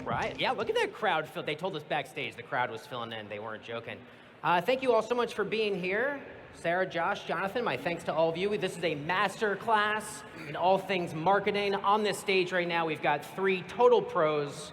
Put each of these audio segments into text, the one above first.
right. Yeah, look at that crowd. They told us backstage the crowd was filling in. They weren't joking. Thank you all so much for being here. Sarah, Josh, Jonathan, my thanks to all of you. This is a master class in all things marketing. On this stage right now, we've got 3 total pros.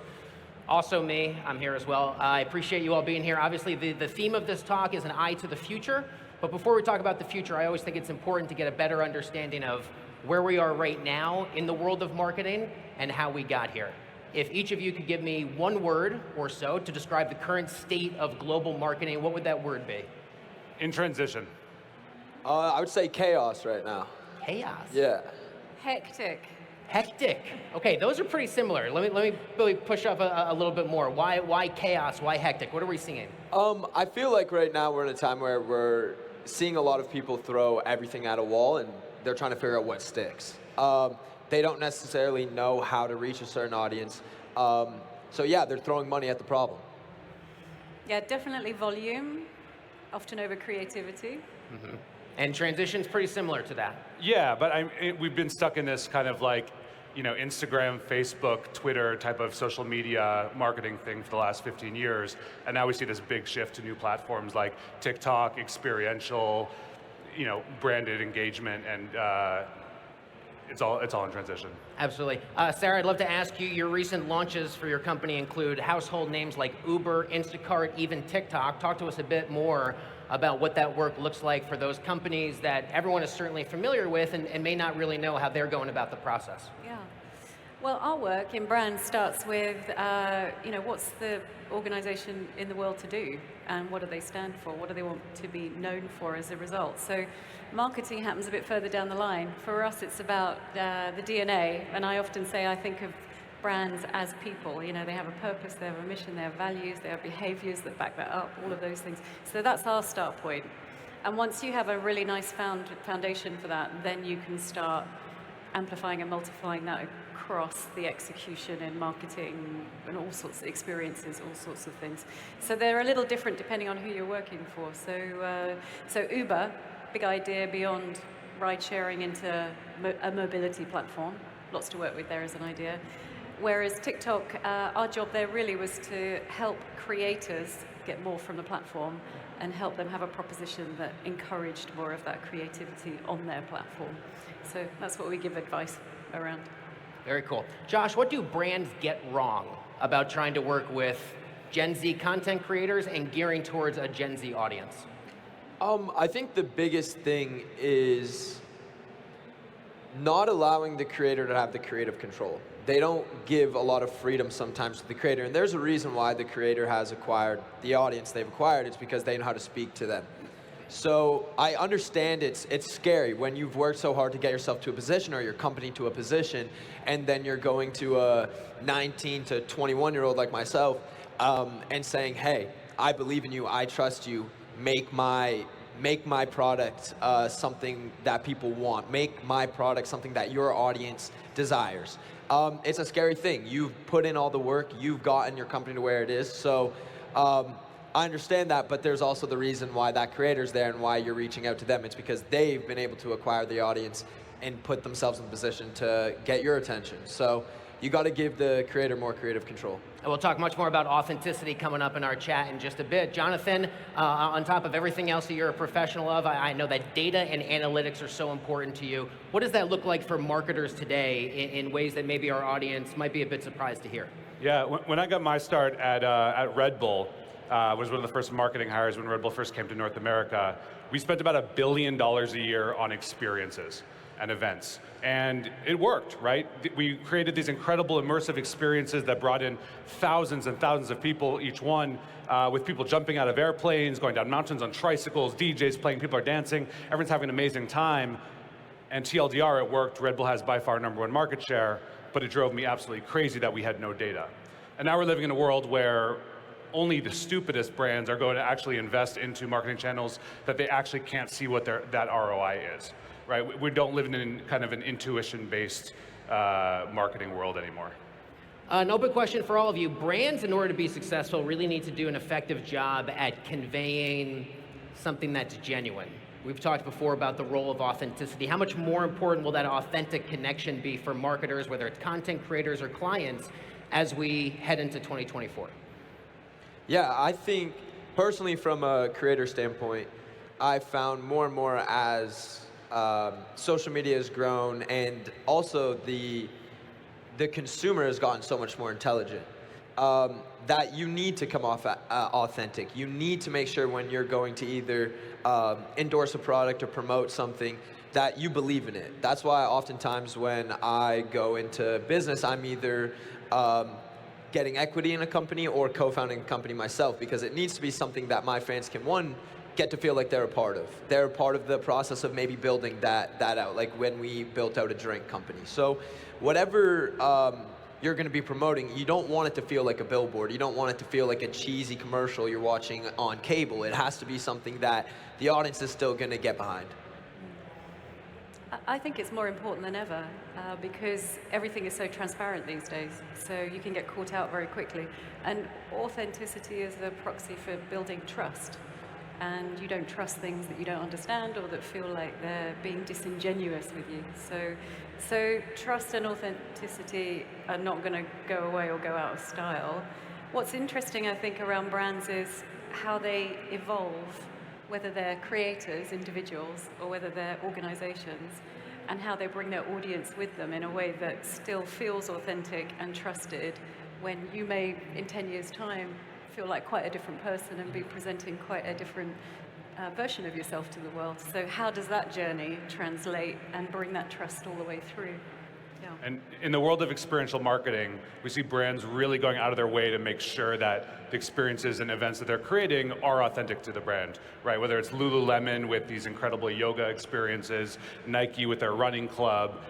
Also me, I'm here as well. I appreciate you all being here. Obviously, the theme of this talk is an eye to the future. But before we talk about the future, I always think it's important to get a better understanding of where we are right now in the world of marketing and how we got here. If each of you could give me one word or so to describe the current state of global marketing, what would that word be? In transition. I would say chaos right now. Chaos. Yeah. Hectic. Hectic. Okay, those are pretty similar. Let me really push up a little bit more. Why chaos? Why hectic? What are we seeing? I feel like right now we're in a time where we're seeing a lot of people throw everything at a wall and they're trying to figure out what sticks. They don't necessarily know how to reach a certain audience. So yeah, they're throwing money at the problem. Yeah, definitely volume, often over creativity. Mm-hmm. And transition's pretty similar to that. Yeah, but we've been stuck in this kind of like, Instagram, Facebook, Twitter type of social media marketing thing for the last 15 years. And now we see this big shift to new platforms like TikTok, experiential, branded engagement, and it's all in transition. Absolutely. Sarah, I'd love to ask you, your recent launches for your company include household names like Uber, Instacart, even TikTok. Talk to us a bit more about what that work looks like for those companies that everyone is certainly familiar with and may not really know how they're going about the process. Yeah. Well, our work in brand starts with, what's the organization in the world to do, and what do they stand for? What do they want to be known for as a result? So marketing happens a bit further down the line. For us, it's about the DNA, and I often say I think of brands as people. They have a purpose, they have a mission, they have values, they have behaviors that back that up, all of those things. So that's our start point. And once you have a really nice foundation for that, then you can start amplifying and multiplying that across the execution and marketing and all sorts of experiences, all sorts of things. So they're a little different depending on who you're working for. So Uber, big idea beyond ride sharing into a mobility platform. Lots to work with there as an idea. Whereas TikTok, our job there really was to help creators get more from the platform and help them have a proposition that encouraged more of that creativity on their platform. So that's what we give advice around. Very cool. Josh, what do brands get wrong about trying to work with Gen Z content creators and gearing towards a Gen Z audience? I think the biggest thing is not allowing the creator to have the creative control. They don't give a lot of freedom sometimes to the creator, and there's a reason why the creator has acquired the audience they've acquired. It's because they know how to speak to them. So I understand it's scary when you've worked so hard to get yourself to a position or your company to a position, and then you're going to a 19 to 21-year-old like myself and saying, hey, I believe in you, I trust you, make my product something that people want, make my product something that your audience desires. It's a scary thing. You've put in all the work, you've gotten your company to where it is, so I understand that, but there's also the reason why that creator's there and why you're reaching out to them. It's because they've been able to acquire the audience and put themselves in a position to get your attention. So you got to give the creator more creative control. And we'll talk much more about authenticity coming up in our chat in just a bit. Jonathan, on top of everything else that you're a professional of, I know that data and analytics are so important to you. What does that look like for marketers today in ways that maybe our audience might be a bit surprised to hear? Yeah, when I got my start at Red Bull, was one of the first marketing hires when Red Bull first came to North America. We spent about $1 billion a year on experiences and events. And it worked, right? We created these incredible immersive experiences that brought in thousands and thousands of people each one, with people jumping out of airplanes, going down mountains on tricycles, DJs playing, people are dancing, everyone's having an amazing time. And TLDR, it worked. Red Bull has by far #1 market share, but it drove me absolutely crazy that we had no data. And now we're living in a world where only the stupidest brands are going to actually invest into marketing channels that they actually can't see what that ROI is, right? We don't live in kind of an intuition-based marketing world anymore. An open question for all of you. Brands, in order to be successful, really need to do an effective job at conveying something that's genuine. We've talked before about the role of authenticity. How much more important will that authentic connection be for marketers, whether it's content creators or clients, as we head into 2024? Yeah, I think personally from a creator standpoint, I've found more and more as social media has grown and also the consumer has gotten so much more intelligent that you need to come off authentic. You need to make sure when you're going to either endorse a product or promote something that you believe in it. That's why oftentimes when I go into business, I'm either getting equity in a company or co-founding a company myself, because it needs to be something that my fans can, one, get to feel like they're a part of. They're a part of the process of maybe building that out, like when we built out a drink company. So whatever you're going to be promoting, you don't want it to feel like a billboard. You don't want it to feel like a cheesy commercial you're watching on cable. It has to be something that the audience is still going to get behind. I think it's more important than ever because everything is so transparent these days. So you can get caught out very quickly. And authenticity is the proxy for building trust. And you don't trust things that you don't understand or that feel like they're being disingenuous with you. So trust and authenticity are not going to go away or go out of style. What's interesting, I think, around brands is how they evolve, whether they're creators, individuals, or whether they're organizations, and how they bring their audience with them in a way that still feels authentic and trusted, when you may, in 10 years' time, feel like quite a different person and be presenting quite a different version of yourself to the world. So how does that journey translate and bring that trust all the way through? Yeah. And in the world of experiential marketing, we see brands really going out of their way to make sure that the experiences and events that they're creating are authentic to the brand, right? Whether it's Lululemon with these incredible yoga experiences, Nike with their running club,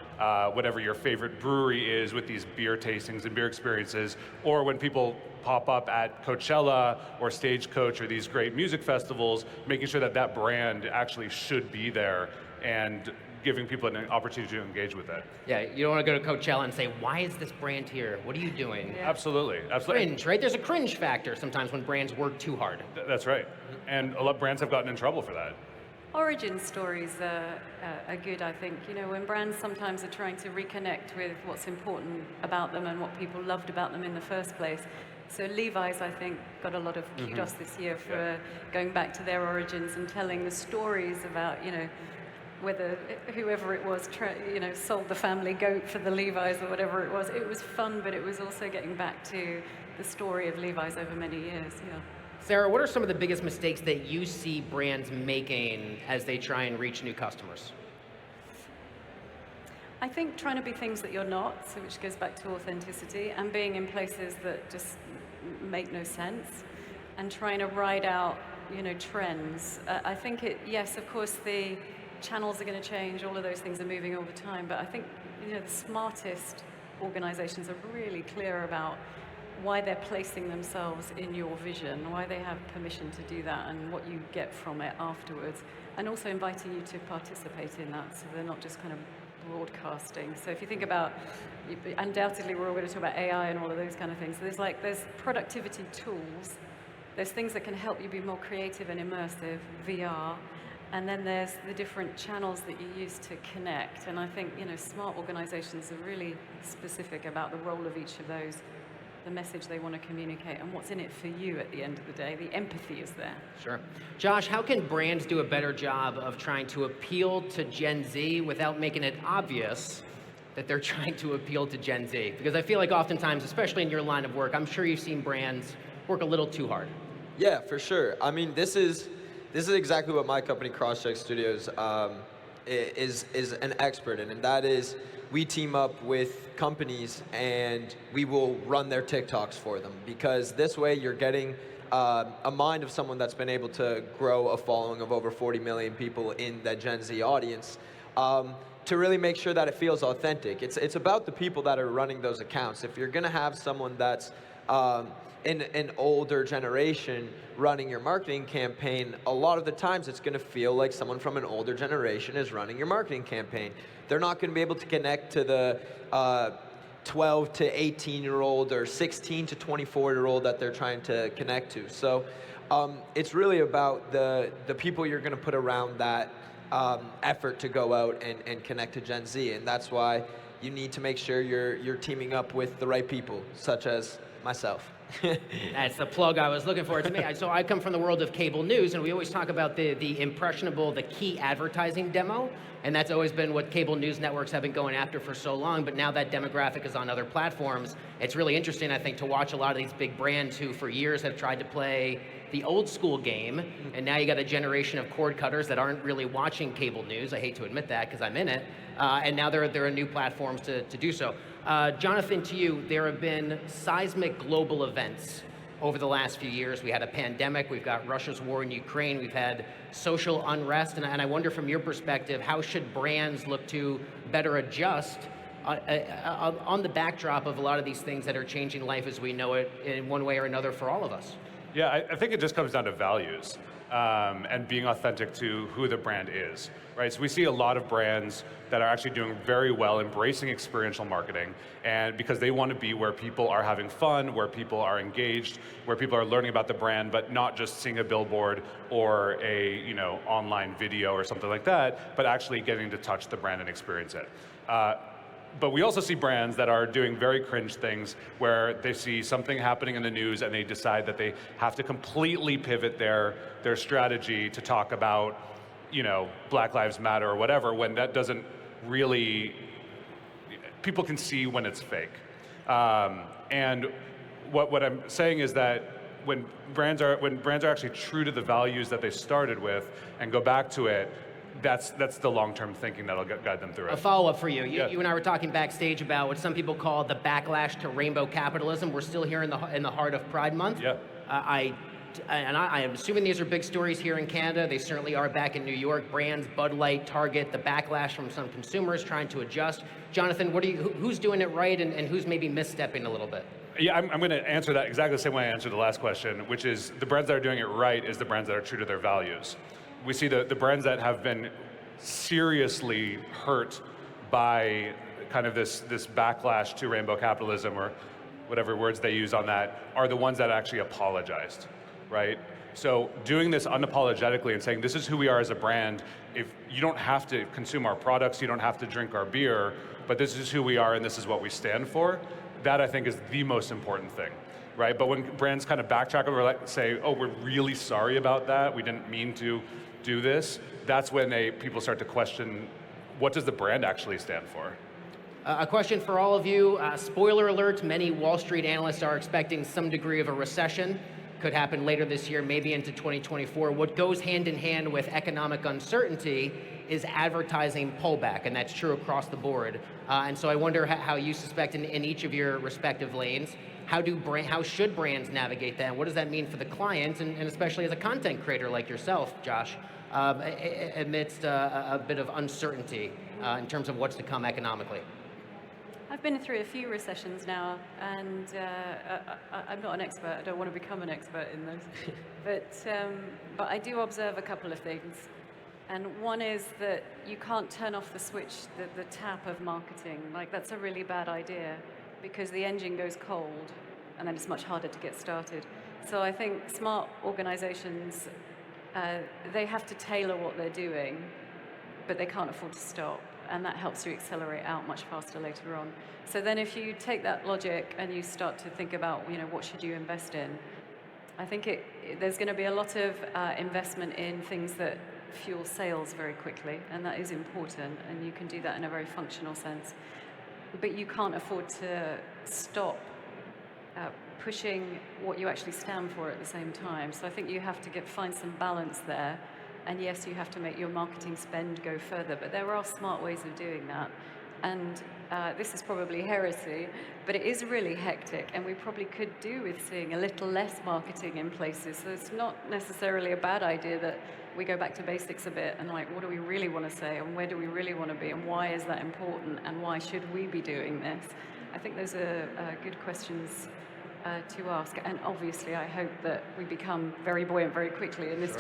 whatever your favorite brewery is with these beer tastings and beer experiences, or when people pop up at Coachella or Stagecoach or these great music festivals, making sure that that brand actually should be there and giving people an opportunity to engage with it. Yeah, you don't want to go to Coachella and say, why is this brand here? What are you doing? Yeah. Absolutely, absolutely. Cringe, right? There's a cringe factor sometimes when brands work too hard. That's right. And a lot of brands have gotten in trouble for that. Origin stories are good, I think. You know, when brands sometimes are trying to reconnect with what's important about them and what people loved about them in the first place. So Levi's, I think, got a lot of kudos this year for going back to their origins and telling the stories about, you know, whether whoever it was, sold the family goat for the Levi's or whatever it was. It was fun, but it was also getting back to the story of Levi's over many years. Yeah. Sarah, what are some of the biggest mistakes that you see brands making as they try and reach new customers? I think trying to be things that you're not, so which goes back to authenticity, and being in places that just make no sense, and trying to ride out, trends. I think yes, of course, the channels are going to change, all of those things are moving all the time, but I think, the smartest organizations are really clear about why they're placing themselves in your vision, why they have permission to do that, and what you get from it afterwards, and also inviting you to participate in that, so they're not just kind of broadcasting. So if you think about, undoubtedly we're all going to talk about AI and all of those kind of things. So there's productivity tools, there's things that can help you be more creative and immersive, VR, and then there's the different channels that you use to connect. And I think, smart organizations are really specific about the role of each of those, the message they want to communicate, and what's in it for you at the end of the day. The empathy is there. Sure. Josh, how can brands do a better job of trying to appeal to Gen Z without making it obvious that they're trying to appeal to Gen Z? Because I feel like oftentimes, especially in your line of work, I'm sure you've seen brands work a little too hard. Yeah, for sure. I mean, this is exactly what my company, Crosscheck Studios, is an expert in, and that is we team up with companies and we will run their TikToks for them, because this way you're getting a mind of someone that's been able to grow a following of over 40 million people in the Gen Z audience, to really make sure that it feels authentic. It's about the people that are running those accounts. If you're going to have someone that's in an older generation running your marketing campaign, a lot of the times it's going to feel like someone from an older generation is running your marketing campaign. They're not going to be able to connect to the 12 to 18-year-old or 16 to 24-year-old that they're trying to connect to. So it's really about the people you're going to put around that effort to go out and connect to Gen Z. And that's why you need to make sure you're teaming up with the right people, such as myself. That's the plug I was looking for. To me, so I come from the world of cable news, and we always talk about the impressionable, the key advertising demo, and that's always been what cable news networks have been going after for so long. But now that demographic is on other platforms, it's really interesting, I think, to watch a lot of these big brands who, for years, have tried to play the old school game, and now you got a generation of cord cutters that aren't really watching cable news. I hate to admit that because I'm in it, and now there are new platforms to do so. Jonathan, to you, there have been seismic global events over the last few years. We had a pandemic, we've got Russia's war in Ukraine, we've had social unrest, and I wonder from your perspective, how should brands look to better adjust on the backdrop of a lot of these things that are changing life as we know it in one way or another for all of us? Yeah, I think it just comes down to values and being authentic to who the brand is, right? So we see a lot of brands that are actually doing very well, embracing experiential marketing, and because they want to be where people are having fun, where people are engaged, where people are learning about the brand, but not just seeing a billboard or a online video or something like that, but actually getting to touch the brand and experience it. But we also see brands that are doing very cringe things where they see something happening in the news and they decide that they have to completely pivot their strategy to talk about, Black Lives Matter or whatever, when that doesn't really, people can see when it's fake. And what I'm saying is that when brands are actually true to the values that they started with and go back to it, that's the long-term thinking that'll guide them through it. A follow-up for you. Yeah. You and I were talking backstage about what some people call the backlash to rainbow capitalism. We're still here in the heart of Pride Month. Yeah. I am assuming these are big stories here in Canada. They certainly are back in New York. Brands, Bud Light, Target, the backlash from some consumers trying to adjust. Jonathan, who's doing it right and who's maybe misstepping a little bit? Yeah, I'm going to answer that exactly the same way I answered the last question, which is the brands that are doing it right is the brands that are true to their values. We see the brands that have been seriously hurt by kind of this backlash to rainbow capitalism or whatever words they use on that are the ones that actually apologized, right? So doing this unapologetically and saying this is who we are as a brand, if you don't have to consume our products, you don't have to drink our beer, but this is who we are and this is what we stand for, that I think is the most important thing. Right, but when brands kind of backtrack or say, "Oh, we're really sorry about that. We didn't mean to do this," that's when people start to question, what does the brand actually stand for? A question for all of you. Spoiler alert, many Wall Street analysts are expecting some degree of a recession. Could happen later this year, maybe into 2024. What goes hand in hand with economic uncertainty is advertising pullback, and that's true across the board. And so I wonder how you suspect in each of your respective lanes, how should brands navigate that? And what does that mean for the client, and especially as a content creator like yourself, Josh, amidst a bit of uncertainty in terms of what's to come economically? I've been through a few recessions now, and I'm not an expert. I don't want to become an expert in those. But I do observe a couple of things. And one is that you can't turn off the switch, the tap of marketing. Like, that's a really bad idea because the engine goes cold and then it's much harder to get started. So I think smart organizations, they have to tailor what they're doing, but they can't afford to stop. And that helps you accelerate out much faster later on. So then if you take that logic and you start to think about, what should you invest in? I think there's going to be a lot of investment in things that fuel sales very quickly, and that is important, and you can do that in a very functional sense. But you can't afford to stop pushing what you actually stand for at the same time. So I think you have to find some balance there. And yes, you have to make your marketing spend go further, but there are smart ways of doing that. And this is probably heresy, but it is really hectic, and we probably could do with seeing a little less marketing in places. So it's not necessarily a bad idea that we go back to basics a bit and what do we really want to say, and where do we really want to be, and why is that important, and why should we be doing this? I think those are good questions to ask. And obviously, I hope that we become very buoyant very quickly, and this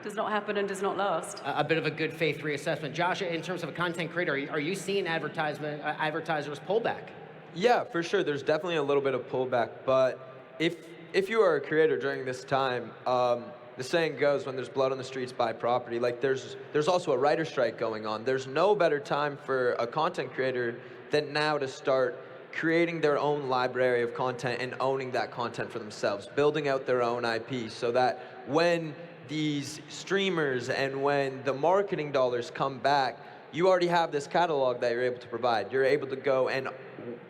does not happen and does not last. A bit of a good faith reassessment. Josh, in terms of a content creator, are you seeing advertisers pull back? Yeah, for sure. There's definitely a little bit of pullback, but if you are a creator during this time, the saying goes, when there's blood on the streets, buy property. Like there's also a writer strike going on. There's no better time for a content creator than now to start creating their own library of content and owning that content for themselves, building out their own IP so that when these streamers and when the marketing dollars come back, you already have this catalog that you're able to provide. You're able to go and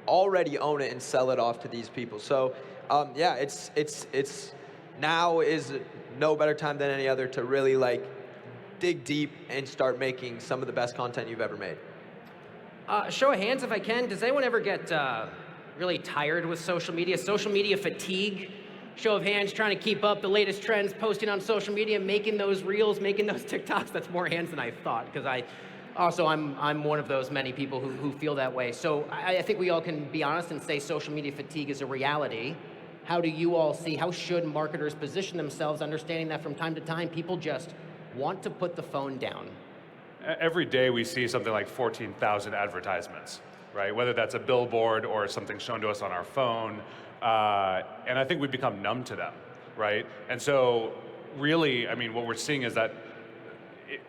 already own it and sell it off to these people. So yeah, it's now is no better time than any other to really like dig deep and start making some of the best content you've ever made. Show of hands if I can. Does anyone ever get really tired with social media? Social media fatigue? Show of hands, trying to keep up the latest trends, posting on social media, making those reels, making those TikToks. That's more hands than I thought, because I'm one of those many people who feel that way. So I think we all can be honest and say social media fatigue is a reality. How do you all see, how should marketers position themselves, understanding that from time to time people just want to put the phone down? Every day we see something like 14,000 advertisements, right? Whether that's a billboard or something shown to us on our phone. And I think we've become numb to them, right? And so really, I mean, what we're seeing is that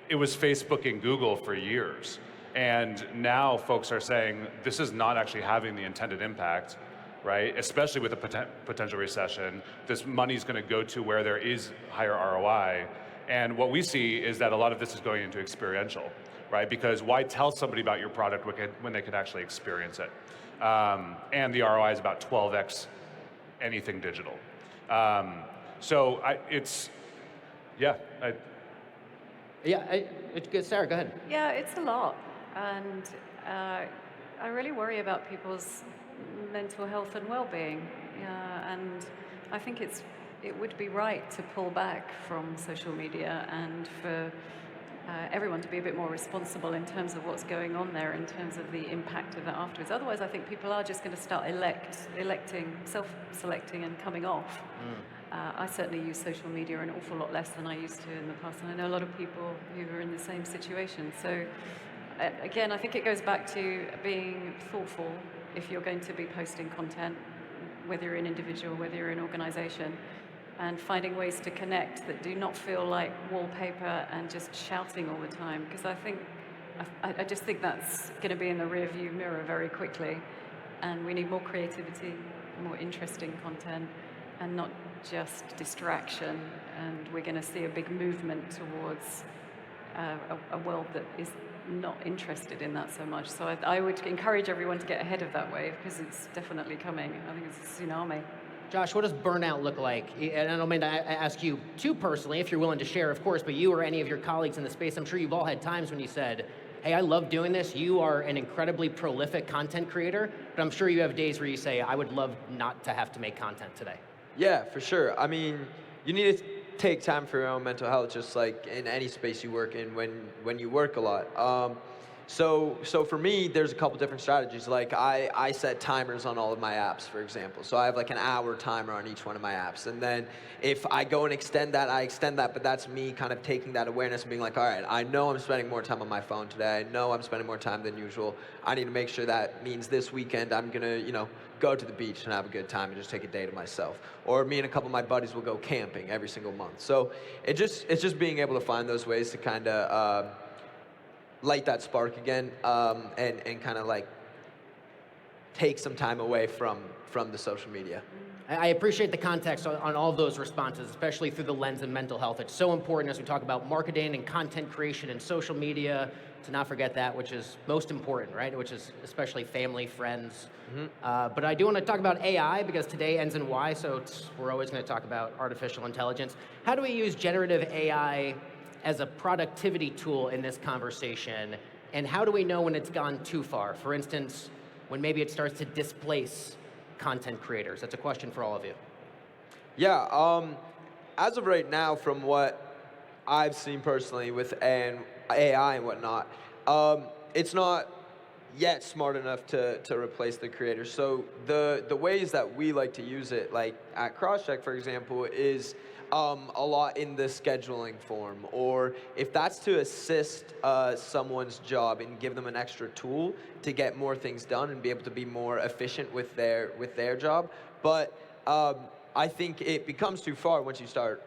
it was Facebook and Google for years. And now folks are saying, this is not actually having the intended impact, right? Especially with a potential recession. This money's gonna go to where there is higher ROI. And what we see is that a lot of this is going into experiential, right? Because why tell somebody about your product when they could actually experience it? And the ROI is about 12x anything digital. It's good. Sarah, go ahead. Yeah, it's a lot. And I really worry about people's mental health and well-being. And I think it would be right to pull back from social media and for everyone to be a bit more responsible in terms of what's going on there, in terms of the impact of that afterwards. Otherwise, I think people are just going to start electing, self-selecting and coming off. I certainly use social media an awful lot less than I used to in the past, and I know a lot of people who are in the same situation. So again, I think it goes back to being thoughtful if you're going to be posting content, whether you're an individual, whether you're an organization, and finding ways to connect that do not feel like wallpaper and just shouting all the time. Because I just think that's going to be in the rearview mirror very quickly. And we need more creativity, more interesting content, and not just distraction. And we're going to see a big movement towards a world that is not interested in that so much. So I would encourage everyone to get ahead of that wave, because it's definitely coming. I think it's a tsunami. Josh, what does burnout look like? And I don't mean to ask you too personally, if you're willing to share, of course, but you or any of your colleagues in the space, I'm sure you've all had times when you said, hey, I love doing this. You are an incredibly prolific content creator, but I'm sure you have days where you say, I would love not to have to make content today. Yeah, for sure. I mean, you need to take time for your own mental health, just like in any space you work in when you work a lot. So for me, there's a couple different strategies. Like I set timers on all of my apps, for example. So I have like an hour timer on each one of my apps. And then if I go and extend that, I extend that, but that's me kind of taking that awareness and being like, all right, I know I'm spending more time on my phone today. I know I'm spending more time than usual. I need to make sure that means this weekend I'm gonna, go to the beach and have a good time and just take a day to myself. Or me and a couple of my buddies will go camping every single month. So it's just being able to find those ways to kind of light that spark again, and kind of like take some time away from the social media. I appreciate the context on all of those responses, especially through the lens of mental health. It's so important as we talk about marketing and content creation and social media to not forget that, which is most important, right? Which is especially family, friends. But I do want to talk about AI, because today ends in Y, so we're always going to talk about artificial intelligence. How do we use generative AI as a productivity tool in this conversation? And how do we know when it's gone too far? For instance, when maybe it starts to displace content creators? That's a question for all of you. Yeah, as of right now, from what I've seen personally with AI and whatnot, it's not yet smart enough to replace the creators. So the ways that we like to use it, like at Crosscheck, for example, is a lot in the scheduling form, or if that's to assist someone's job and give them an extra tool to get more things done and be able to be more efficient with their job. But I think it becomes too far once you start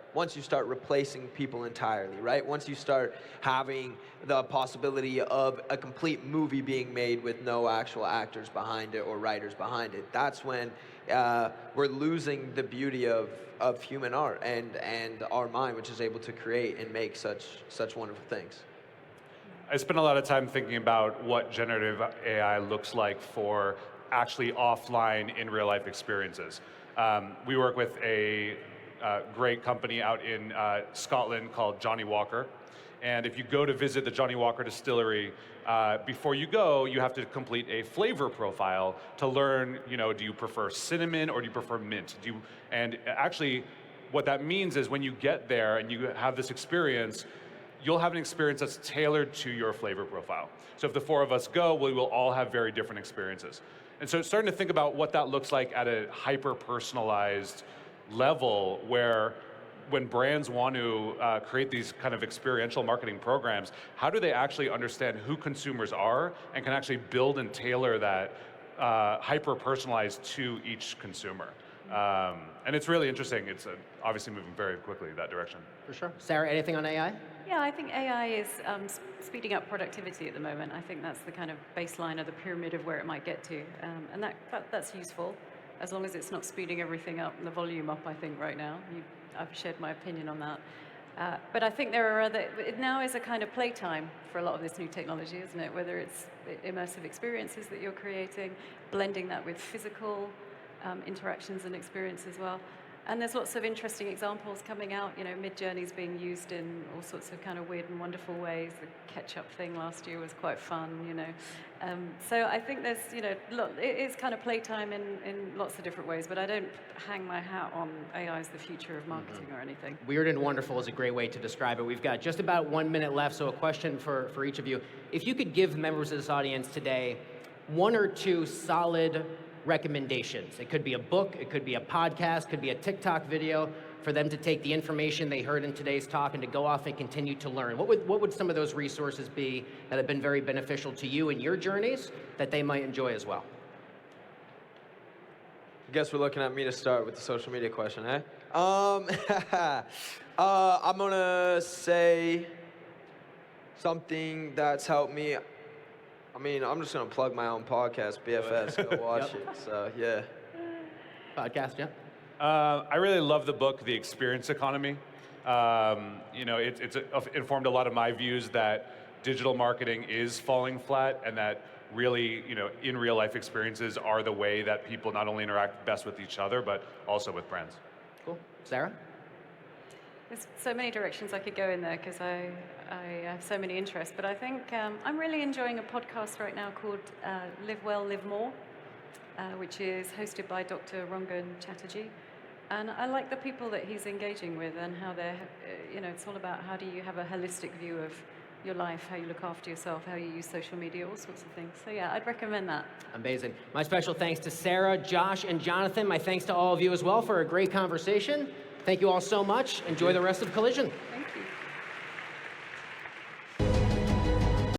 replacing people entirely, right? Once you start having the possibility of a complete movie being made with no actual actors behind it or writers behind it, that's when we're losing the beauty of human art and our mind, which is able to create and make such wonderful things. I spent a lot of time thinking about what generative AI looks like for actually offline in real life experiences. We work with a great company out in Scotland called Johnny Walker. And if you go to visit the Johnny Walker distillery, before you go, you have to complete a flavor profile to learn, do you prefer cinnamon or do you prefer mint? And actually, what that means is when you get there and you have this experience, you'll have an experience that's tailored to your flavor profile. So if the four of us go, we will all have very different experiences. And so starting to think about what that looks like at a hyper-personalized level where when brands want to create these kind of experiential marketing programs, how do they actually understand who consumers are and can actually build and tailor that hyper-personalized to each consumer? And it's really interesting. It's obviously moving very quickly in that direction. For sure. Sarah, anything on AI? Yeah, I think AI is speeding up productivity at the moment. I think that's the kind of baseline of the pyramid of where it might get to. And that's useful, as long as it's not speeding everything up and the volume up, I think, right now. I've shared my opinion on that. But I think it now is a kind of playtime for a lot of this new technology, isn't it? Whether it's immersive experiences that you're creating, blending that with physical interactions and experience as well. And there's lots of interesting examples coming out. Mid-Journey's being used in all sorts of kind of weird and wonderful ways. The ketchup thing last year was quite fun, So I think there's, look, it is kind of playtime in lots of different ways, but I don't hang my hat on AI as the future of marketing or anything. Weird and wonderful is a great way to describe it. We've got just about 1 minute left, so a question for each of you. If you could give members of this audience today 1 or 2 solid recommendations. It could be a book, it could be a podcast, could be a TikTok video for them to take the information they heard in today's talk and to go off and continue to learn. What would some of those resources be that have been very beneficial to you in your journeys that they might enjoy as well? I guess we're looking at me to start with the social media question, eh? I'm gonna say something that's helped me. I'm just going to plug my own podcast, BFS. Go watch it. So, yeah. Podcast, yeah. I really love the book, The Experience Economy. It's informed a lot of my views that digital marketing is falling flat and that really, in real life experiences are the way that people not only interact best with each other, but also with brands. Cool. Sarah? There's so many directions I could go in there because I have so many interests, but I think I'm really enjoying a podcast right now called Live Well, Live More, which is hosted by Dr. Rangan Chatterjee. And I like the people that he's engaging with and how they're, it's all about how do you have a holistic view of your life, how you look after yourself, how you use social media, all sorts of things. So yeah, I'd recommend that. Amazing. My special thanks to Sarah, Josh, and Jonathan. My thanks to all of you as well for a great conversation. Thank you all so much. Enjoy the rest of Collision.